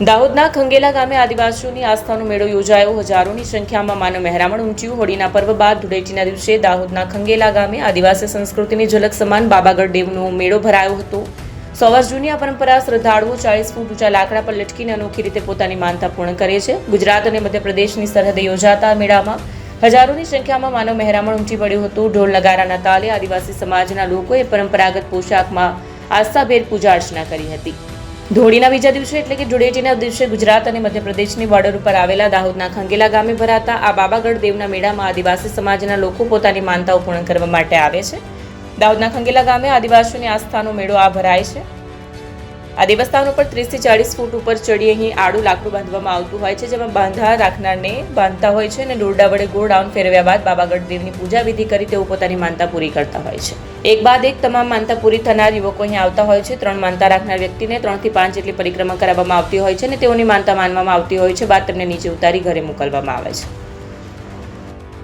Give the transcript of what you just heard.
દાહોદના ખંગેલા ગામે આદિવાસીઓની આસ્થાનો મેળો યોજાયો. હજારોની સંખ્યામાં માનવ મહેરામણ ઉમટ્યું. હોળીના પર્વ બાદ ધૂળેટીના દિવસે દાહોદના ખંગેલા ગામે આદિવાસી સંસ્કૃતિની ઝલક સમાન બાબાગઢ દેવનો મેળો ભરાયો હતો. 100 વર્ષ જૂની આ પરંપરા શ્રદ્ધાળુઓ 40 ફૂટ ઊંચા લાકડા પર લટકીને અનોખી રીતે પોતાની માનતા પૂર્ણ કરે છે. ગુજરાત અને મધ્યપ્રદેશની સરહદે યોજાતા મેળામાં હજારોની સંખ્યામાં માનવ મહેરામણ ઉમટી પડ્યું હતું. ઢોલ નગારાના તાલે આદિવાસી સમાજના લોકોએ પરંપરાગત પોશાકમાં આસ્થાભેર પૂજા અર્ચના કરી હતી. હોળીના બીજા દિવસે એટલે કે ધૂળેટીના દિવસે ગુજરાત અને મધ્યપ્રદેશની બોર્ડર ઉપર આવેલા દાહોદના ખંગેલા ગામે ભરાતા આ બાબાગઢ દેવના મેળામાં આદિવાસી સમાજના લોકો પોતાની માનતાઓ પૂર્ણ કરવા માટે આવે છે. દાહોદના ખંગેલા ગામે આદિવાસીઓની આસ્થાનો મેળો આ ભરાય છે. આ દેવસ્થાન ઉપર 30 થી 40 ફૂટ ઉપર ચડી અહીં આડું લાકડું બાંધવામાં આવતું હોય છે, જેમાં બાંધા રાખનારને બાંધતા હોય છે અને દોરડા વડે ગોળ રાઉન્ડ ફેરવ્યા બાદ બાબાગઢ દેવની પૂજા વિધિ કરી તેઓ પોતાની માનતા પૂરી કરતા હોય છે. એક બાદ એક તમામ માનતા પૂરી થનાર યુવકો અહીં આવતા હોય છે. 3 માનતા રાખનાર વ્યક્તિને 3 થી 5 જેટલી પરિક્રમા કરાવવામાં આવતી હોય છે અને તેઓની માનતા માનવામાં આવતી હોય છે. બાદ તેમને નીચે ઉતારી ઘરે મોકલવામાં આવે છે.